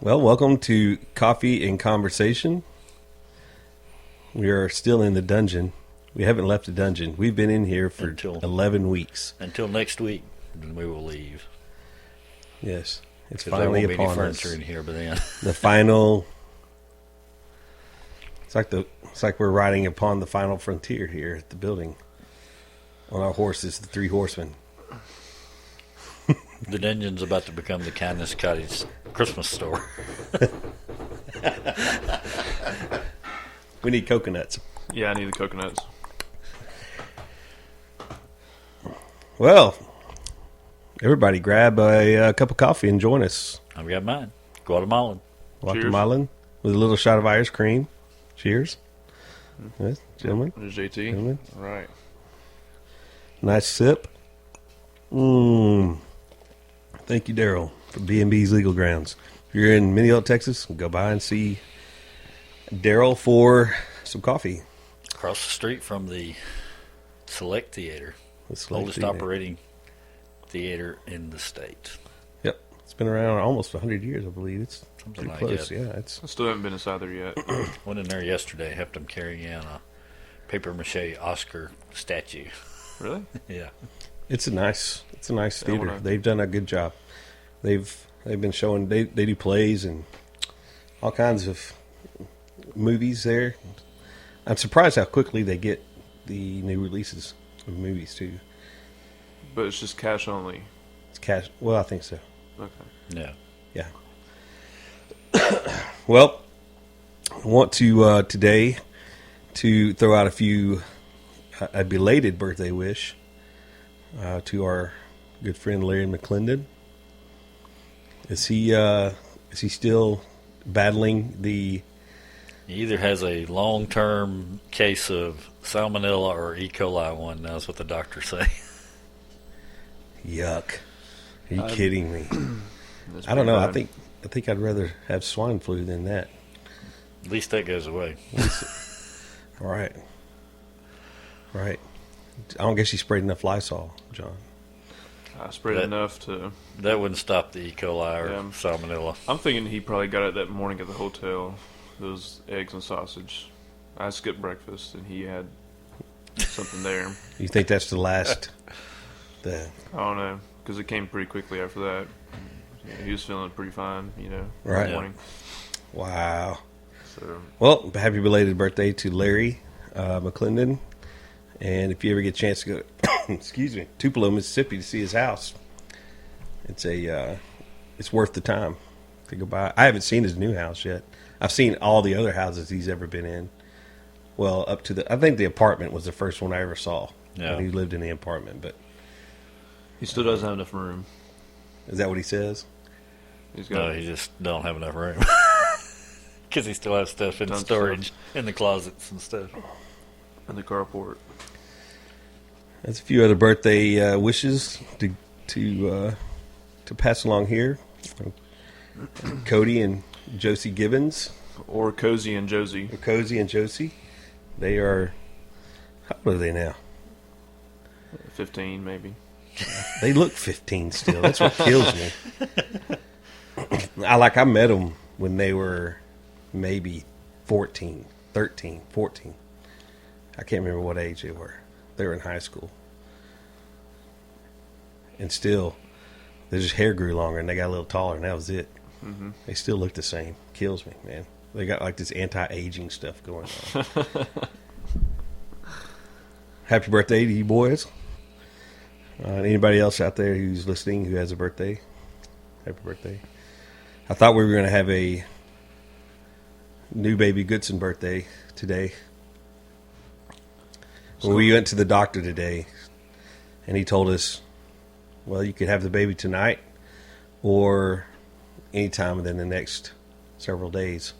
Well, welcome to Coffee and Conversation. We are still in the dungeon. We haven't left the dungeon. We've been in here for 11 weeks. Until next week, then we will leave. Yes, it's 'Cause finally there won't be upon any us. furniture in here by then. The final. It's like we're riding upon the final frontier here at the building. On our horses, the three horsemen. The dungeon's about to become the Kindness Cottage Christmas store. We need coconuts. Yeah, I need the coconuts. Well, everybody grab a cup of coffee and join us. I've got mine. Guatemalan. Guatemalan with a little shot of Irish cream. Cheers. Yes, gentlemen. There's JT. Gentlemen. All right. Nice sip. Thank you, Daryl, for B&B's Legal Grounds. If you're in Mineola, Texas, go by and see Daryl for some coffee. Across the street from the Select Theater. The Select Oldest Theater. operating theater in the state. Yep. It's been around almost 100 years, I believe. It's Something pretty like close. that. Yeah, it's I still haven't been inside there yet. Went in there yesterday, helped them carry in a paper mache Oscar statue. Really? Yeah. it's a nice theater. wanna- They've done a good job. They've been showing they do plays and all kinds of movies there. I'm surprised how quickly they get the new releases of movies too. But it's just cash only. It's cash. Well, I think so. Okay. Yeah. Yeah. Well, I want to today to throw out a belated birthday wish to our good friend Larry McClendon. Is he still battling the? He either has a long-term case of salmonella or E. coli one. That's what the doctors say. Yuck! Are you kidding me? That's I don't know. pretty I think I'd rather have swine flu than that. At least that goes away. All right. Right. I don't guess you sprayed enough Lysol, John. bad. I sprayed That- enough to. That wouldn't stop the E. coli or Yeah. salmonella. I'm thinking he probably got it that morning at the hotel. Those eggs and sausage. I skipped breakfast and he had something there. You think that's the last? The I don't know because it came pretty quickly after that. Yeah, he was feeling pretty fine, Right. that morning. wow. So Well, happy belated birthday to Larry McClendon. And if you ever get a chance to go, excuse me, Tupelo, Mississippi, to see his house, it's worth the time to go by. I haven't seen his new house yet. I've seen all the other houses he's ever been in. Well, I think the apartment was the first one I ever saw. Yeah. When he lived in the apartment. But he still doesn't have enough room. is that what he says? He's got. No, he just don't have enough room. Because he still has stuff in Tons of storage in the closets and stuff. in the carport. There's a few other birthday wishes to pass along here. Cody and Josie Gibbons, Or Cozy and Josie. or Cozy and Josie. They are, how old are they now? 15 maybe. They look 15 still. That's what kills me. I met them when they were maybe 14, 13, 14. I can't remember what age they were. They were in high school. And still, their just hair grew longer and they got a little taller and that was it. Mm-hmm. They still look the same. Kills me, man. They got like this anti-aging stuff going on. Happy birthday to you boys. And anybody else out there who's listening who has a birthday, happy birthday. I thought we were going to have a new baby Goodson birthday today. Well, we went to the doctor today, and he told us, well, you could have the baby tonight or anytime within the next several days.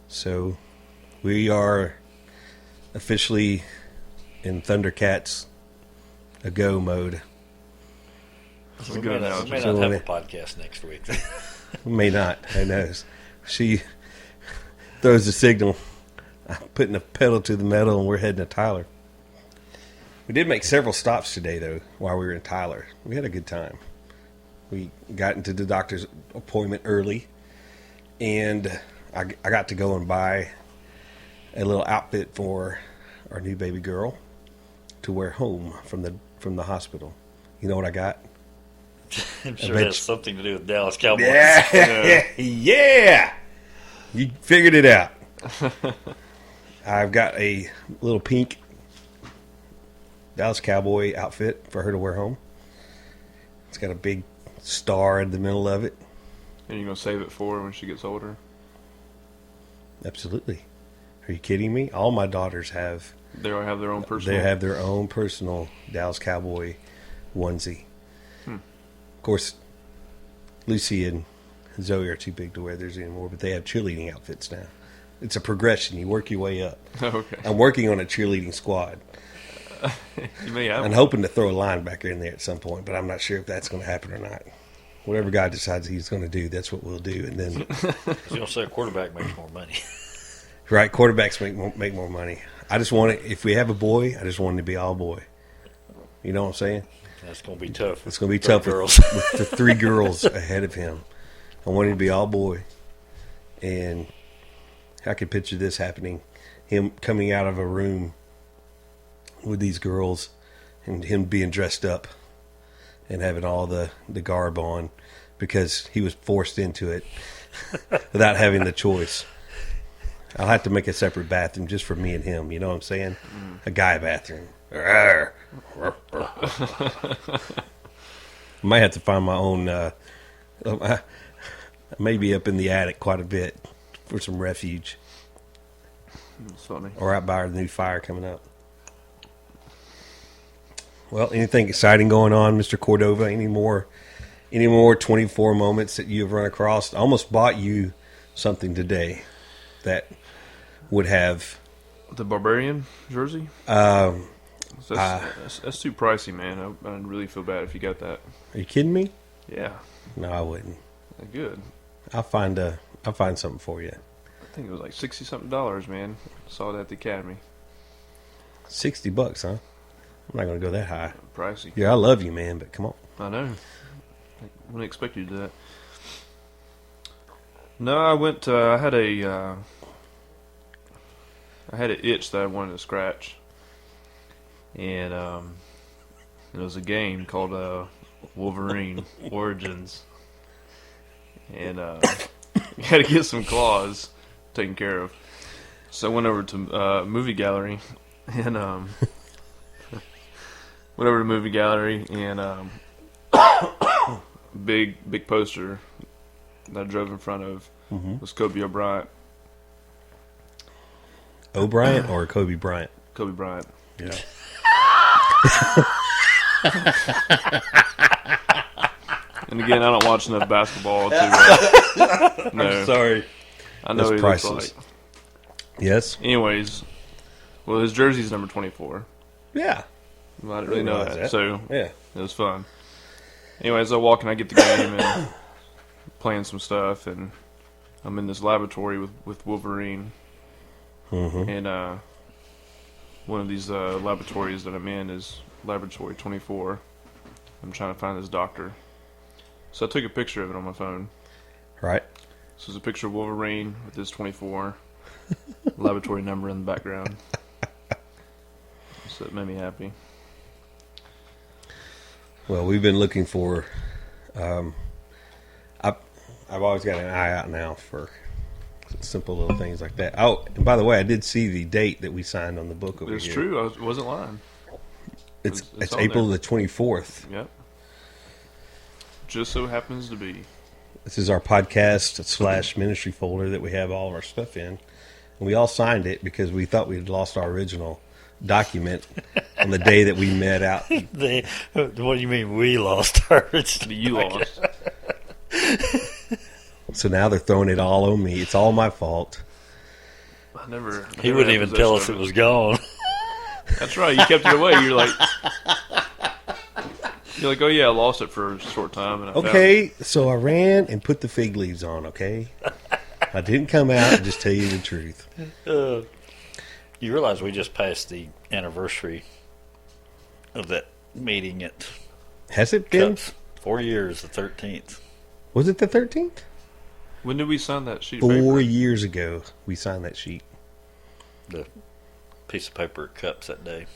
So we are officially in Thundercats a go mode. That's a We good may analogy. not So have a we- podcast next week. We may not. Who knows? She throws the signal. I'm putting the pedal to the metal, and we're heading to Tyler. We did make several stops today, though, while we were in Tyler. We had a good time. We got into the doctor's appointment early. and I got to go and buy a little outfit for our new baby girl to wear home from the hospital. You know what I got? I'm sure it has something to do with Dallas Cowboys. Yeah, yeah. You figured it out. I've got a little pink Dallas Cowboy outfit for her to wear home. It's got a big star in the middle of it. And you're gonna save it for her when she gets older. Absolutely. Are you kidding me? All my daughters have. They all have their own personal. They have their own personal Dallas Cowboy onesie. Of course, Lucy and Zoe are too big to wear theirs anymore, but they have cheerleading outfits now. It's a progression. You work your way up. Okay. I'm working on a cheerleading squad. You may have. I'm hoping to throw a linebacker in there at some point, but I'm not sure if that's going to happen or not. Whatever God decides he's going to do, that's what we'll do. And then, I was going to say a quarterback makes more money. right, quarterbacks make more money. I just want it. If we have a boy, I just want him to be all boy. You know what I'm saying? That's going to be tough. It's going to be tough girls. with the 3 girls ahead of him. I want him to be all boy. And I could picture this happening. Him coming out of a room with these girls and him being dressed up and having all the garb on because he was forced into it without having the choice. I'll have to make a separate bathroom just for me and him. You know what I'm saying? A guy bathroom. I might have to find my own. I may be up in the attic quite a bit for some refuge. That's funny. Or out by our new fire coming up. Well, anything exciting going on, Mr. Cordova? Any more 24 moments that you have run across? I almost bought you something today that would have The Barbarian jersey. That's too pricey, man. I'd really feel bad if you got that. Are you kidding me? Yeah. No, I wouldn't. Good. I'll find something for you. I think it was like $60-something, man. Saw it at the Academy. $60, huh? I'm not going to go that high. Pricey. Yeah, I love you, man, but come on. I know. I wouldn't expect you to do that. No, I went. I had an itch that I wanted to scratch, and it was a game called Wolverine Origins, and you had to get some claws taken care of. So I went over to Movie Gallery, and big poster that I drove in front of was Kobe Bryant. O'Brien or Kobe Bryant? Kobe Bryant. Yeah. And again, I don't watch enough basketball to no. I'm sorry. I know That's what he priceless. looks like. Yes? Anyways, well, his jersey's number 24. Yeah. Well, I didn't really know realize that, that. so Yeah. it was fun. Anyways, I walk and I get the game and playing some stuff, and I'm in this laboratory with Wolverine. Mm-hmm. And one of these laboratories that I'm in is Laboratory 24. I'm trying to find this doctor. So I took a picture of it on my phone. Right. So it's a picture of Wolverine with his 24 laboratory number in the background. So it made me happy. Well, we've been looking for. I've always got an eye out now for simple little things like that. Oh, and by the way, I did see the date that we signed on the book over It's here. true. I wasn't lying. It's It's on April there. the 24th. Yep. Just so happens to be. This is our podcast / ministry folder that we have all of our stuff in. And we all signed it because we thought we had lost our original document on the day that we met out. What do you mean we lost our original? You lost. So now they're throwing it all on me. It's all my fault. I never. He never wouldn't had even tell us possession it of was gone. That's right. You kept it away. You're like, oh yeah, I lost it for a short time. And I found it. Okay, so I ran and put the fig leaves on, okay? I didn't come out and just tell you the truth. You realize we just passed the anniversary of that meeting at Has it been? Cups. 4 years, the 13th. Was it the 13th? When did we sign that sheet of 4 paper? years ago, we signed that sheet. The piece of paper cups that day.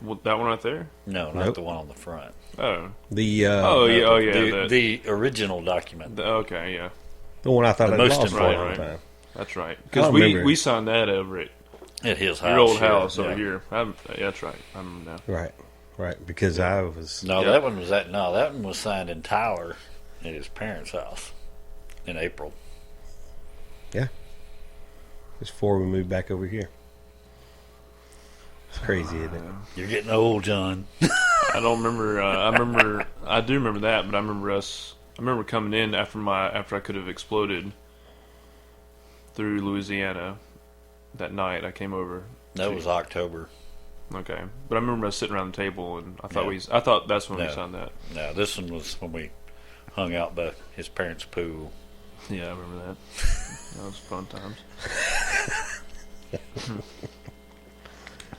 Well, that one right there? No, not Nope. the one on the front. Oh. The Oh, yeah. Oh, yeah. The original document. Okay, yeah. the one I thought The I'd most lost for a important long one. time. That's right. I Because don't we, remember. we signed that over at At his house. your old yeah, house yeah. over here. Yeah, that's right. I remember now. Right. Because I was. No, Yeah. that one was that one was signed in Tyler at his parents' house in April. It's before we moved back over here. It's crazy, isn't it? You're getting old, John. I don't remember. I do remember that, but I remember coming in after I could have exploded through Louisiana that night. I came over. That was October. Okay, but I remember us sitting around the table, and I thought Yeah. I thought that's when we No. signed that. No, this one was when we hung out by his parents' pool. Yeah, I remember that. That was fun times.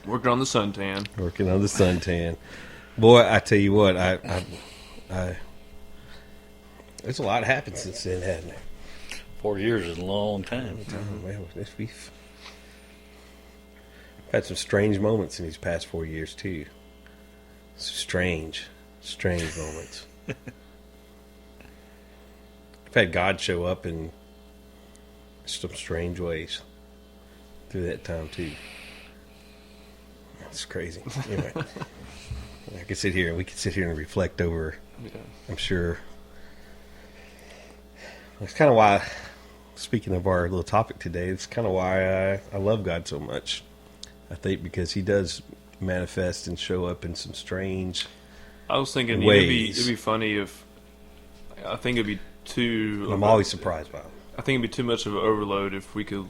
Working on the suntan. Working on the suntan. Boy, I tell you what, I there's a lot happened since then, hasn't there? 4 years is a long time. Oh, man, we've had some strange moments in these past 4 years too. Strange moments. I've had God show up in some strange ways through that time too. It's crazy. Anyway, we could sit here and reflect over. Yeah. I'm sure. That's kind of why, speaking of our little topic today, it's kind of why I love God so much. I think because He does manifest and show up in some strange. I was thinking Ways. it'd be funny if I think it'd be too. I'm always surprised by Him. I think it'd be too much of an overload if we could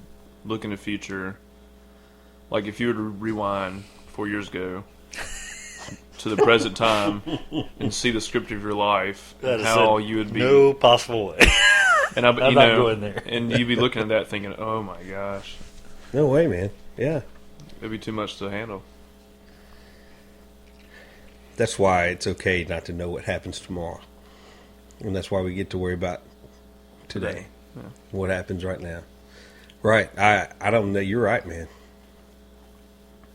look in the future. Like if you were to rewind 4 years ago to the present time and see the script of your life, and how you would be. No possible way. And I'm not going there. And you'd be looking at that thinking, "Oh my gosh, No way, man. Yeah. it'd be too much to handle." That's why it's okay not to know what happens tomorrow. And that's why we get to worry about today. Yeah. What happens right now. Right. I don't know. You're right, man.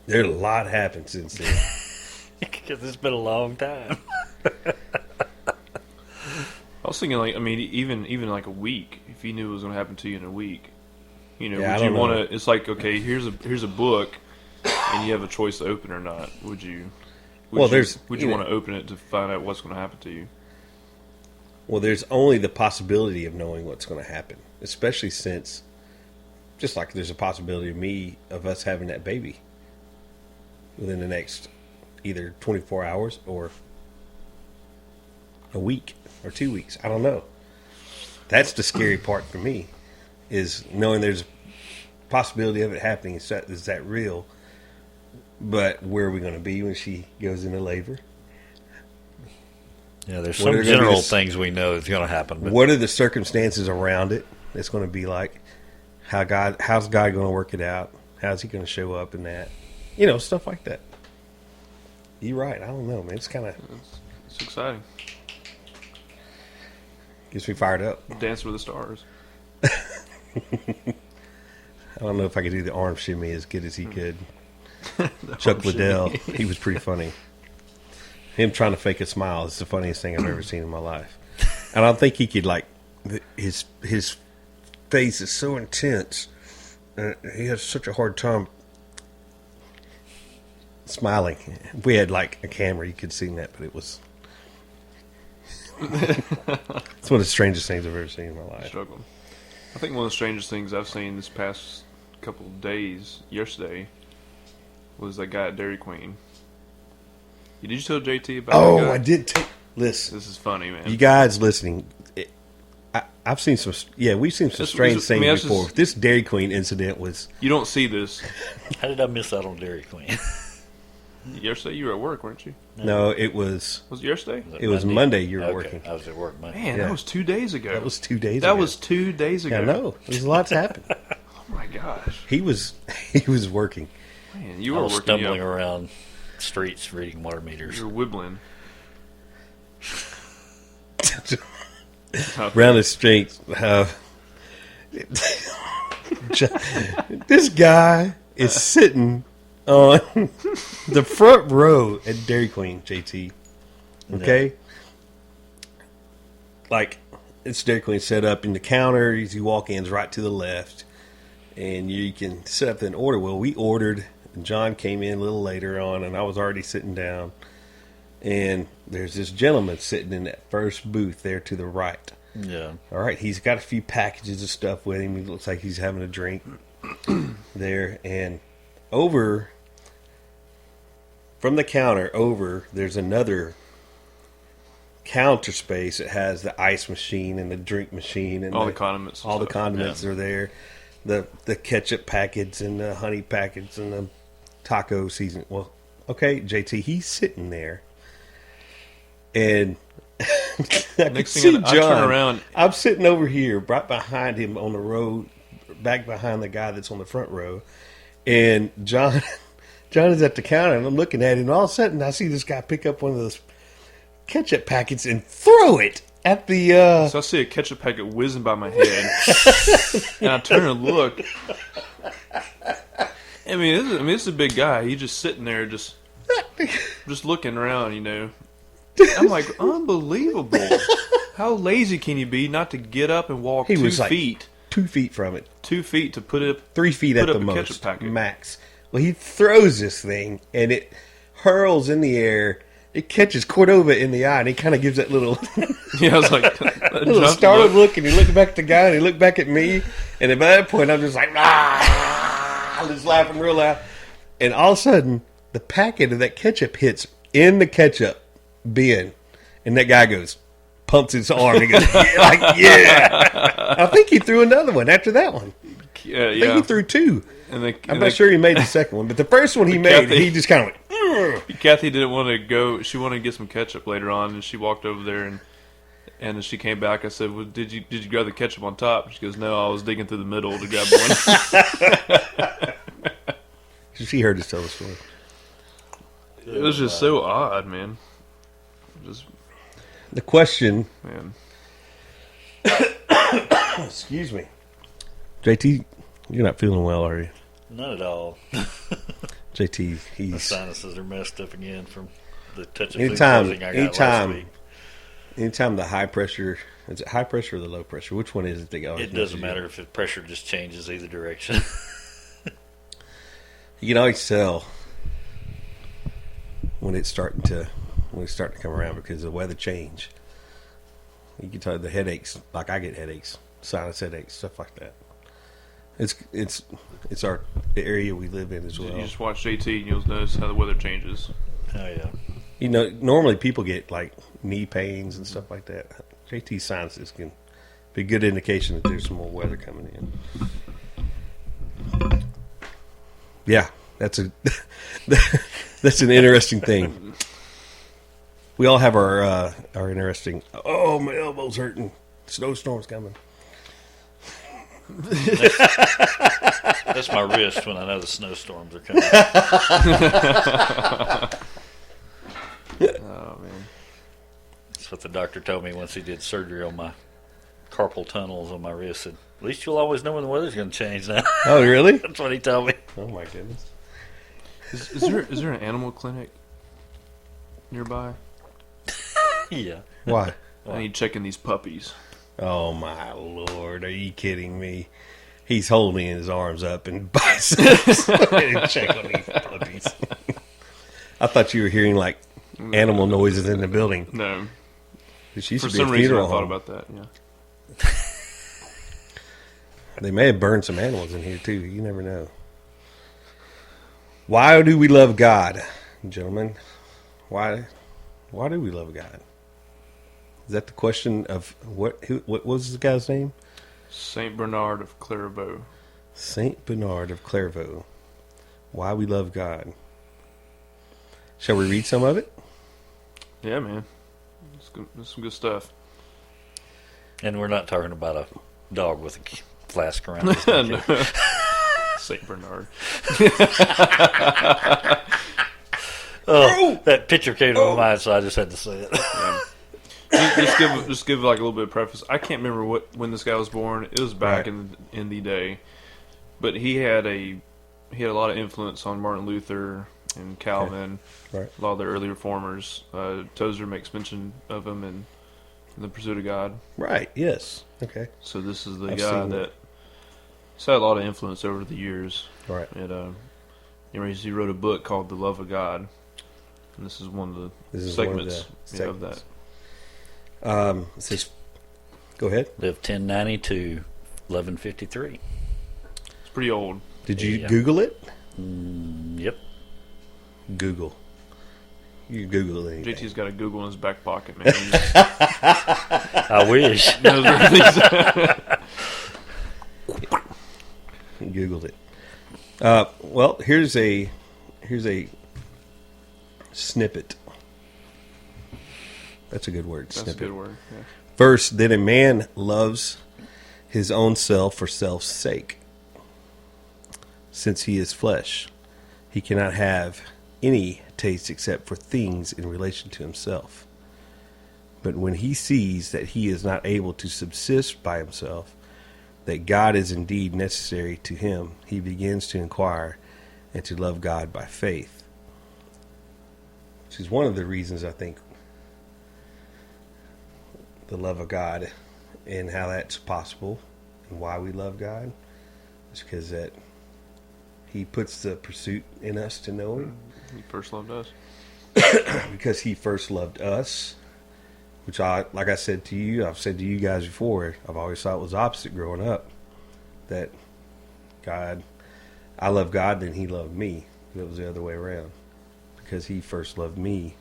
There's a lot happened since then. Because it's been a long time. I was thinking, like, I mean, even like a week. If you knew it was going to happen to you in a week, Yeah, I would don't you know. want to? It's like, okay, here's a book, and you have a choice to open or not. Would you? Well, Would you you know- want to open it to find out what's going to happen to you? Well, there's only the possibility of knowing what's going to happen, especially since, just like there's a possibility of us having that baby within the next either 24 hours or a week or 2 weeks. I don't know. That's the scary part for me, is knowing there's a possibility of it happening. Is that real? But where are we going to be when she goes into labor? Yeah, there's What are some gonna be general the- things we know is going to happen. But What are the circumstances around it? It's going to be like how's God going to work it out? How's He going to show up in that? Stuff like that. You're right. I don't know, man. It's kind of It's exciting. gets me fired up. Dance with the Stars. I don't know if I could do the arm shimmy as good as he could. Chuck Liddell, he was pretty funny. Him trying to fake a smile is the funniest thing I've ever seen in my life. And I don't think he could, like, his face is so intense. He has such a hard time smiling. If we had, like, a camera, you could see that, but it was... It's one of the strangest things I've ever seen in my life. Struggling. I think one of the strangest things I've seen this past couple of days, yesterday, was that guy at Dairy Queen. Did you tell JT about that Oh, guy? I did take... Listen, This is funny, man. you guys listening, I've seen some... Yeah, we've seen some This- strange this- I mean, things that's before. just- This Dairy Queen incident was... You don't see this. how did I miss out on Dairy Queen? Yesterday you were at work, weren't you? No, it was... Was it yesterday? It was Monday you were Okay, working. I was at work Monday. Man, Yeah. that was 2 days ago. That was 2 days That ago. was 2 days ago. Yeah, I know. There's lots happened. Oh my gosh. He was working. Man, you I were was working stumbling up. around streets reading water meters. You were wibbling. Round of strength. This guy is sitting on the front row at Dairy Queen, JT. Okay? Like, it's Dairy Queen set up in the counter. You walk in, it's right to the left. And you can set up an order. Well, we ordered. And John came in a little later on, and I was already sitting down. And there's this gentleman sitting in that first booth there to the right. Yeah. All right, he's got a few packages of stuff with him. He looks like he's having a drink there. And over, from the counter over, there's another counter space that has the ice machine and the drink machine. And all the condiments. All the condiments are there. The ketchup packets and the honey packets and the taco seasoning. Well, okay, JT, he's sitting there. And I can Next see thing John. I turn around. I'm sitting over here, right behind him on the road, back behind the guy that's on the front row. And John is at the counter, and I'm looking at him, and all of a sudden I see this guy pick up one of those ketchup packets and throw it at the... So I see a ketchup packet whizzing by my head, and I turn and look. I mean, this is a big guy. He's just sitting there, just looking around, you know. I'm like, unbelievable. How lazy can you be not to get up and walk He 2 was like feet? 2 feet from it. 2 feet to put it 3 feet put at up the a ketchup most, packet. max. Well, he throws this thing, and it hurls in the air. It catches Cordova in the eye, and he kind of gives that little Yeah, I was like, little startled look, and he looked back at the guy, and he looked back at me, and at that point, I'm just like, I'm just laughing real loud. And all of a sudden, the packet of that ketchup hits in the ketchup bin, and that guy pumps his arm, and he goes, yeah. I think he threw another one after that one. I think he threw 2. I'm not sure he made the second one, but the first one he made, Kathy- he just kind of went, "Ugh." Kathy didn't want to go. She wanted to get some ketchup later on, and she walked over there, and as she came back, I said, "Well, did you grab the ketchup on top?" She goes, "No, I was digging through the middle to grab one." She heard us tell the story. It was just so odd, man. Just The question, man. excuse me, JT, you're not feeling well, are you? Not at all. JT, My he's sinuses are messed up again from the touch of anytime, food poisoning I got last week. anytime the high pressure, is it high pressure or the low pressure? Which one is it? They always It doesn't mess you matter up? if the pressure just changes either direction. You can always tell when it's starting to come around because the weather change. You can tell the headaches, like I get headaches, sinus headaches, stuff like that. It's the area we live in as well. You just watch JT, and you'll notice how the weather changes. Oh yeah. You know, normally people get like knee pains and stuff like that. JT sinuses can be a good indication that there's some more weather coming in. Yeah, that's an interesting thing. We all have our interesting. Oh, my elbow's hurting. Snowstorm's coming. That's my wrist when I know the snowstorms are coming. Oh man. That's what the doctor told me once he did surgery on my carpal tunnels on my wrist. Said, at least you'll always know when the weather's going to change now. Oh, really? That's what he told me. Oh, my goodness. Is there an animal clinic nearby? Yeah. Why? I need checking these puppies. Oh, my Lord. Are you kidding me? He's holding his arms up and biceps. Check on these puppies. I thought you were hearing, like, animal noises in the building. No. This used For to be a some reason, I funeral thought home. about that. Yeah. They may have burned some animals in here, too. You never know. Why do we love God, gentlemen? Why do we love God? Is that the question of what was the guy's name? Saint Bernard of Clairvaux. Saint Bernard of Clairvaux. Why we love God. Shall we read some of it? Yeah, man. It's some good stuff. And we're not talking about a dog with a flask around his neck. No. Saint Bernard. Oh, that picture came to my mind, so I just had to say it. just give like a little bit of preface. I can't remember when this guy was born. It was back Right. in the day, but he had a lot of influence on Martin Luther and Calvin, Right. a lot of the early reformers. Tozer makes mention of him in The Pursuit of God. Right. Yes. Okay. So this is the I've guy seen that he's had a lot of influence over the years. Right. And he wrote a book called The Love of God, and this is one of the This is segments, one of the of that. It says, go ahead. Lived 1090 to 1153. It's pretty old. Did you Yeah. Google it? Yep. Google. You Google anything. JT's got a Google in his back pocket, man. He just I wish. knows where things are. Googled it. Well, here's a snippet. That's a good word. That's snippet. a good word. Yeah. First, then a man loves his own self for self's sake. Since he is flesh, he cannot have any taste except for things in relation to himself. But when he sees that he is not able to subsist by himself, that God is indeed necessary to him, he begins to inquire and to love God by faith. Which is one of the reasons I think the love of God and how that's possible and why we love God is because that he puts the pursuit in us to know him, He first loved us. because he first loved us, which like I said to you, I've said to you guys before, I've always thought was opposite growing up, that I love God, then he loved me. It was the other way around. Because he first loved me,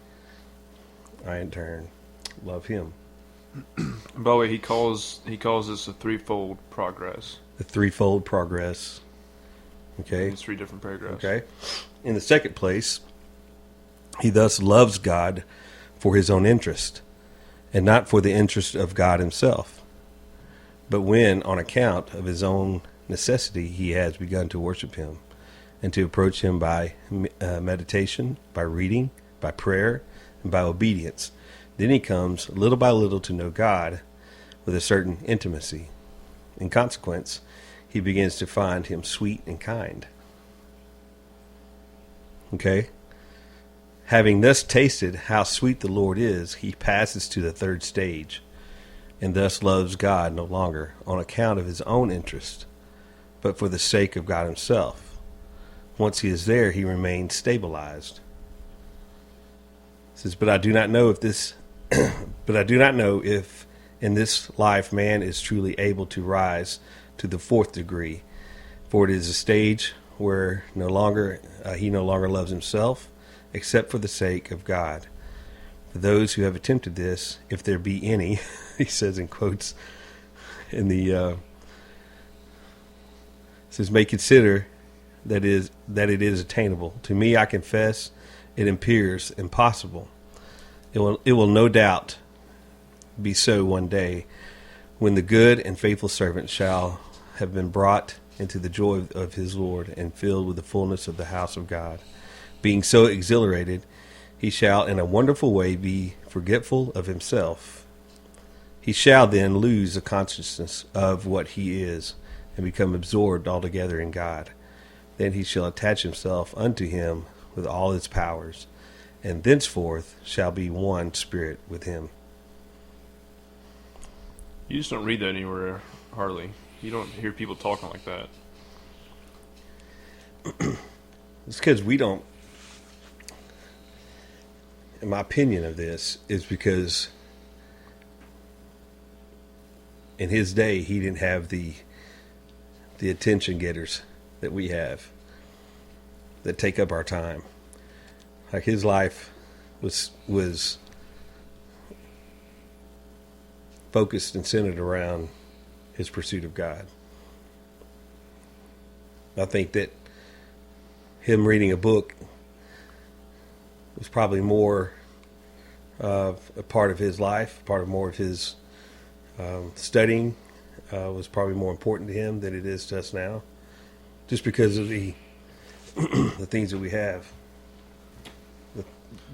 I in turn love him. And by the way, he calls this a threefold progress. The threefold progress. Okay. It's 3 different paragraphs. Okay. In the second place, he thus loves God for his own interest, and not for the interest of God himself. But when, on account of his own necessity, he has begun to worship him, and to approach him by meditation, by reading, by prayer, and by obedience, then he comes little by little to know God with a certain intimacy. In consequence, he begins to find him sweet and kind. Okay? Having thus tasted how sweet the Lord is, he passes to the third stage, and thus loves God no longer on account of his own interest, but for the sake of God himself. Once he is there, he remains stabilized. It says, but I do not know if in this life man is truly able to rise to the 4th degree, for it is a stage where he no longer loves himself, except for the sake of God. For those who have attempted this, if there be any, he says in quotes, in the says, may consider that it is attainable. To me, I confess, it appears impossible. It will no doubt be so one day, when the good and faithful servant shall have been brought into the joy of his Lord, and filled with the fullness of the house of God. Being so exhilarated, he shall in a wonderful way be forgetful of himself. He shall then lose the consciousness of what he is, and become absorbed altogether in God. Then he shall attach himself unto him with all his powers, and thenceforth shall be one spirit with him. You just don't read that anywhere, hardly. You don't hear people talking like that. It's because we don't. In my opinion of this is because in his day he didn't have the attention getters that we have that take up our time. Like his life was focused and centered around his pursuit of God. I think that him reading a book was probably more of a part of his life, more of his studying was probably more important to him than it is to us now, just because of the the things that we have.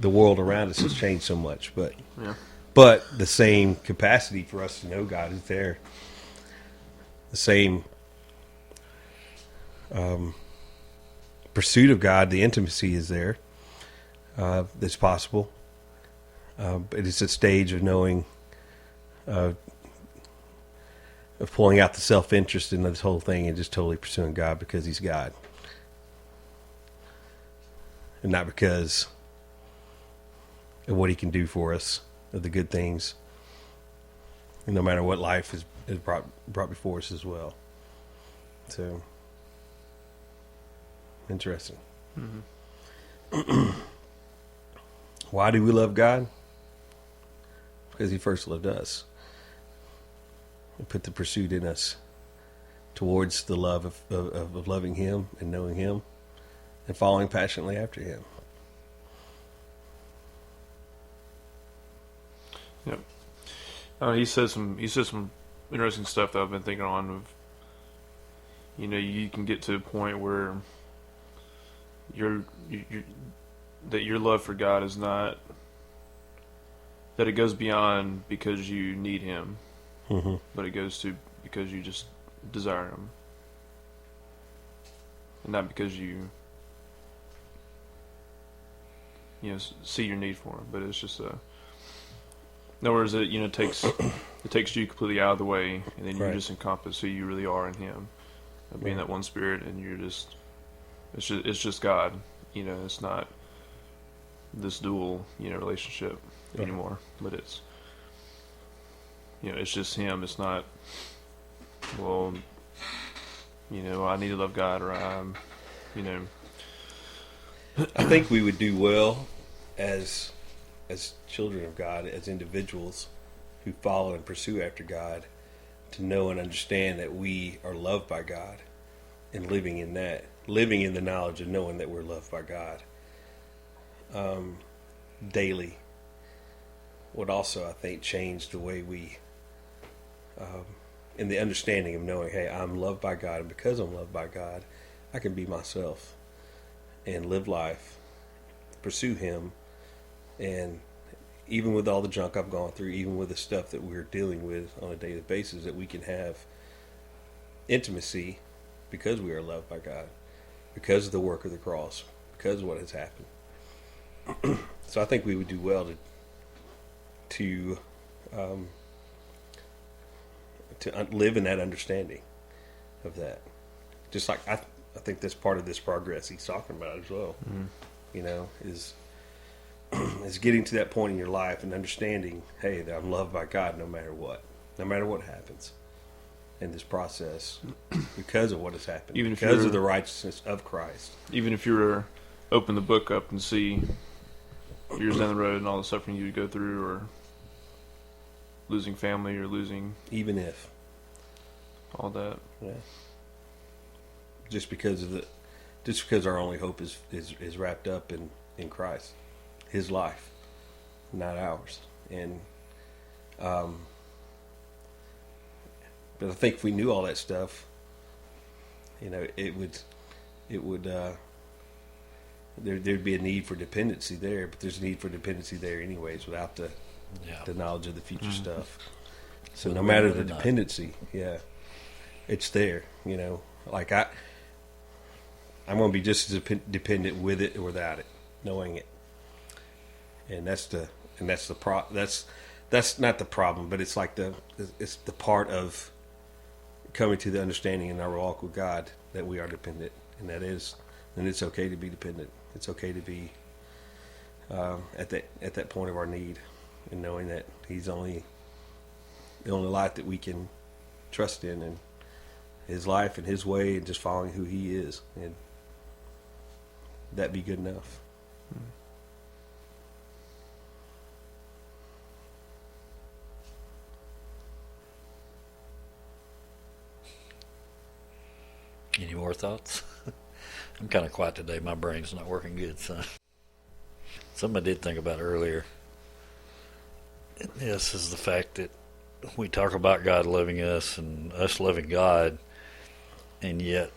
The world around us has changed so much, but Yeah. But the same capacity for us to know God is there. The same pursuit of God, the intimacy is there. That's possible. But it's a stage of knowing, of pulling out the self-interest in this whole thing and just totally pursuing God because He's God. And not because of what He can do for us, of the good things, and no matter what life is brought before us as well. So, interesting. Mm-hmm. Why do we love God? Because He first loved us. He put the pursuit in us towards the love of loving Him and knowing Him and following passionately after Him. Yep. He says some interesting stuff that I've been thinking on. Of, you can get to a point where that your love for God is not, that it goes beyond because you need Him, Mm-hmm. but it goes to because you just desire Him, and not because you see your need for Him. But it's just in other words, it takes you completely out of the way, and then you Right. just encompass who you really are in Him, being that one Spirit, and it's just God. It's not this dual relationship anymore, but it's it's just Him. It's not, well, I need to love God, or I think we would do well as children of God, as individuals who follow and pursue after God, to know and understand that we are loved by God, and living in the knowledge of knowing that we're loved by God daily would also, I think, change the way we in the understanding of knowing, hey, I'm loved by God, and because I'm loved by God, I can be myself and live life, pursue Him. And even with all the junk I've gone through, even with the stuff that we're dealing with on a daily basis, that we can have intimacy because we are loved by God, because of the work of the cross, because of what has happened. So I think we would do well to live in that understanding of that. Just like I think that's part of this progress he's talking about as well. Mm-hmm. Is getting to that point in your life and understanding, hey, that I'm loved by God no matter what happens in this process, because of what has happened, Even if because you're- of the righteousness of Christ. Even if you were to open the book up and see years down the road and all the suffering you would go through, or losing family, or losing Even if, all that. yeah, just because our only hope is wrapped up in Christ, His life, not ours. And but I think if we knew all that stuff, it would there'd be a need for dependency there. But there's a need for dependency there anyways, without the knowledge of the future stuff. So no matter the dependency, it's there. Like I'm going to be just as dependent with it or without it, knowing it. And that's not the problem, but it's like it's the part of coming to the understanding in our walk with God that we are dependent, and it's okay to be dependent. It's okay to be at that point of our need, and knowing that He's the only life that we can trust in, and His life and His way, and just following who He is, and that be good enough. Any more thoughts? I'm kind of quiet today. My brain's not working good, so. Something I did think about earlier. This is the fact that we talk about God loving us and us loving God, and yet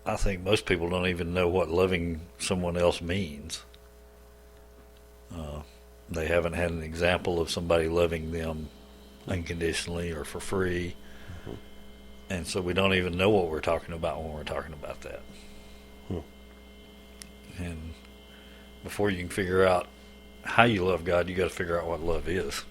I think most people don't even know what loving someone else means. They haven't had an example of somebody loving them unconditionally or for free. And so we don't even know what we're talking about when we're talking about that. And before you can figure out how you love God, you got to figure out what love is.